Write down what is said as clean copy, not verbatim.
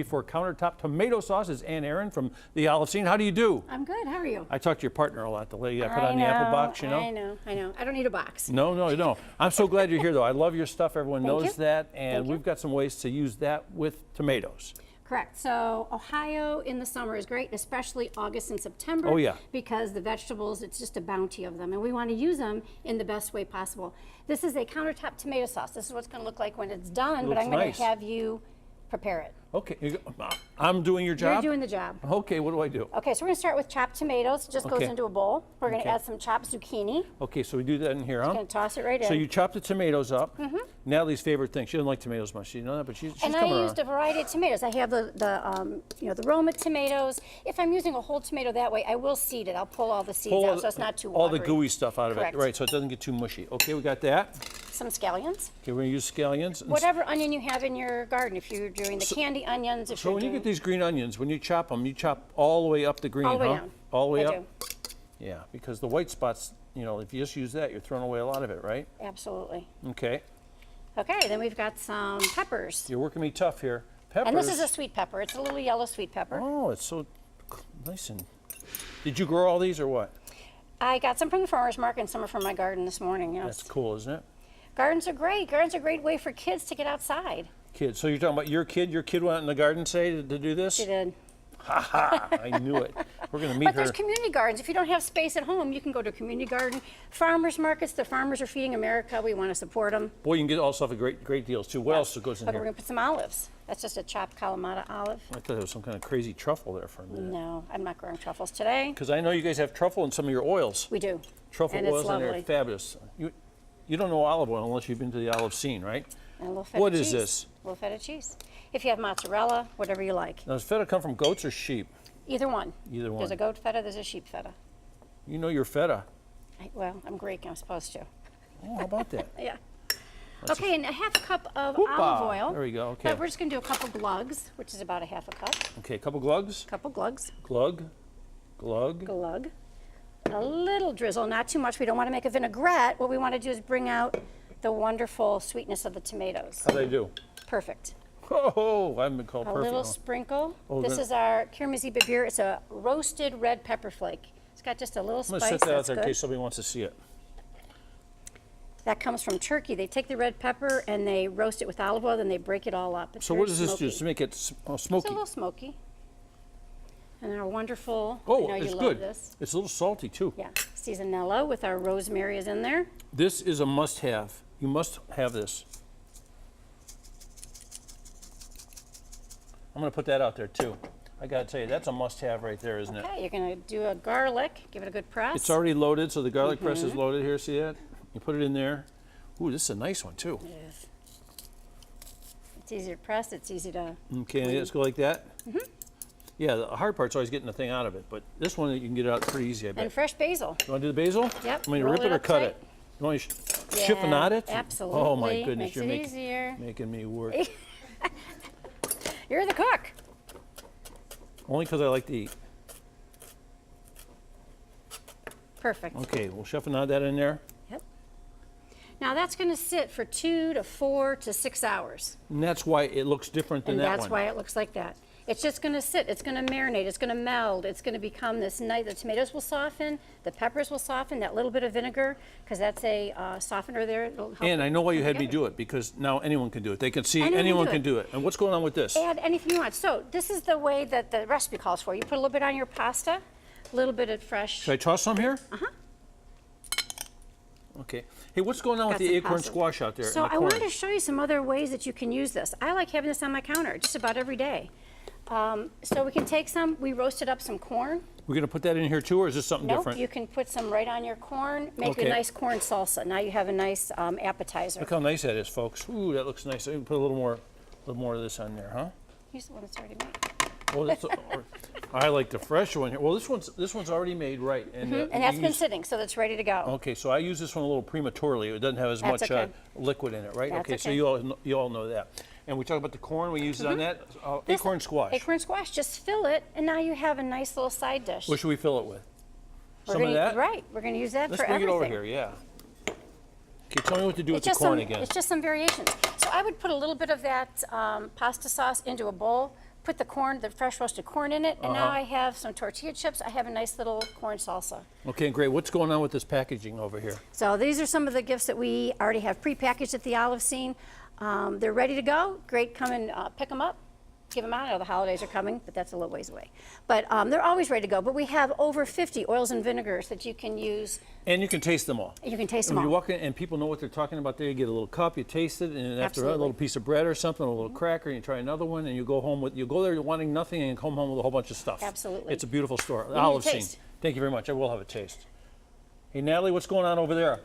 For countertop tomato sauce is Ann Aaron from the Olive Scene. How do you do? I'm good. How are you? I talk to your partner a lot, the lady I put on the apple box, you know? I know. I don't need a box. No, you don't. I'm so glad you're here, though. I love your stuff. Everyone Thank knows you. that. And Thank you. we've got some ways to use that with tomatoes. Correct. So Ohio in the summer is great, especially August and September. Oh, yeah. Because the vegetables, it's just a bounty of them, and we want to use them in the best way possible. This is a countertop tomato sauce. This is what it's going to look like when it's done, but looks I'm going nice. to have you prepare it. Okay, I'm doing your job? You're doing the job. Okay, what do I do? Okay, so we're going to start with chopped tomatoes. It just goes Okay. into a bowl. We're going to Okay. add some chopped zucchini. Okay, so we do that in here, huh? Going to toss it right in. So you chop the tomatoes up. Natalie's favorite thing. She doesn't like tomatoes much. You know that, but she's And coming I around. used a variety of tomatoes. I have the Roma tomatoes. If I'm using a whole tomato that way, I will seed it. I'll pull all the seeds Pull out so it's not too all the watery. gooey stuff out of Correct. it. Right, so it doesn't get too mushy. Okay, we got that. Some scallions. Okay, we're gonna use scallions. And Whatever onion you have in your garden. If you're doing the candy onions, if So you're when you doing get these green onions, when you chop them, you chop all the way up the green, all the way huh? down. All the way I up? do. Yeah, because the white spots, you know, if you just use that, you're throwing away a lot of it, right? Absolutely. Okay, Okay, then we've got some peppers. you're working me tough here. Peppers. And this is a sweet pepper. It's a little yellow sweet pepper. Oh, it's so nice and. Did you grow all these or what? I got some from the farmer's market and some are from my garden this morning. You know, That's cool, isn't it? gardens are great. Gardens are a great way for kids to get outside. Kids. So you're talking about your kid? Your kid went out in the garden, say, to do this? She did. Ha ha! I knew it. We're gonna meet But her. there's community gardens. If you don't have space at home, you can go to a community garden. Farmers markets, the farmers are feeding America. We want to support them. Boy, you can get all stuff at great deals too. What else goes in Okay, we're here? going to put some olives. That's just a chopped Kalamata olive. I thought there was some kind of crazy truffle there for a minute. No, I'm not growing truffles today. Because I know you guys have truffle in some of your oils. We do. Truffle And it's oils and they're lovely. fabulous. You don't know olive oil unless you've been to the Olive Scene, right? And a little feta What cheese. is this? A little feta cheese. If you have mozzarella, whatever you like. Now, does feta come from goats or sheep? Either one. Either one. There's a goat feta, there's a sheep feta. You know your feta. Well, I'm Greek, I'm supposed to. Oh, how about that? Yeah. Okay, and a half a cup of Whoop-ah. olive oil. There we go, okay. But we're just going to do a couple glugs, which is about a half a cup. Okay, a couple glugs. Couple glugs. Glug. Glug. A little drizzle, not too much. We don't want to make a vinaigrette. What we want to do is bring out the wonderful sweetness of the tomatoes. How'd I do? Perfect. Oh, I haven't been called A perfect. little huh? sprinkle. Oh, This then- is our Kirmizi Babir. It's a roasted red pepper flake. It's got just a little I'm spice. going to set that out That's there in good. case somebody wants to see it. That comes from Turkey. They take the red pepper and they roast it with olive oil, then they break it all up. It's So very what does this do? smoky. To make it It's smoky? a little smoky. And our wonderful, I Oh, know it's you good. love this. It's a little salty too. Yeah, seasonella with our rosemary is in there. This is a must-have. You must have this. I'm going to put that out there too. I got to tell you, that's a must-have right there, isn't it? Okay, you're gonna do a garlic, give it a good press. It's already loaded, so the garlic press Mm-hmm. is loaded here. See that? You put it in there. Ooh, this is a nice one too. It is. It's easy to press, it's easy to, Okay, let's go like that. Mm-hmm. Yeah, the hard part's always getting the thing out of it, but this one you can get it out pretty easy, I bet. and fresh basil. You want to do the basil? Yep, You want me to roll rip it it or up cut tight. it? You want me to Yeah, chiffonade it? absolutely. Oh my goodness, Makes you're it easier. making me work. You're the cook. Only because I like to eat. Perfect. Okay, we'll chiffonade that in there. Yep. Now that's gonna sit for 2 to 4 to 6 hours. And that's why it looks different than And that that's one. why it looks like that. It's just gonna sit, it's gonna marinate, it's gonna meld, it's gonna become this nice, the tomatoes will soften, the peppers will soften, that little bit of vinegar, because that's a softener there. It'll help And I know why you come had me together. do it, because now anyone can do it. They can see Anyone anyone can do can it. do it. And what's going on with this? Add anything you want. So this is the way that the recipe calls for. You put a little bit on your pasta, a little bit of fresh. Should I toss some here? Okay. Hey, what's going on with Got the some acorn pasta. squash out there? So in the I wanted corner? to show you some other ways that you can use this. I like having this on my counter just about every day. So we can take some, we roasted up some corn. We're going to put that in here too, or is this something Nope, different? you can put some right on your corn, make Okay. a nice corn salsa. Now you have a nice appetizer. Look how nice that is, folks. Ooh, that looks nice. I can put a little more of this on there, huh? Use the one that's already made. Well, that's I like the fresh one here. Well, this one's already made right, and And that's been sitting, so that's ready to go. Okay, so I use this one a little prematurely. It doesn't have as That's much okay. liquid in it, right? That's okay, so okay. you all know that. And we talk about the corn. We use it on that This- acorn squash. Acorn squash, just fill it, and now you have a nice little side dish. What should we fill it with? We're Some of gonna- that. Right, we're gonna use that Let's for bring everything. it over here. Yeah. Okay, tell me what to do with the just corn some, again. It's just some variations. So I would put a little bit of that pasta sauce into a bowl, put the corn, the fresh roasted corn in it, and now Uh-huh. I have some tortilla chips. I have a nice little corn salsa. Okay, great. What's going on with this packaging over here? So these are some of the gifts that we already have prepackaged at the Olive Scene. They're ready to go. Great, come and pick them up, give them out. I know the holidays are coming, but that's a little ways away. But they're always ready to go. But we have over 50 oils and vinegars that you can use. And you can taste them all. You can taste And them when you all. walk in and people know what they're talking about there, you get a little cup, you taste it, and after a Absolutely. little piece of bread or something, a little cracker, and you try another one, and you go home with, you go there wanting nothing and come home with a whole bunch of stuff. Absolutely. It's a beautiful store. need a Olive Scene. taste. Thank you very much. I will have a taste. Hey, Natalie, what's going on over there?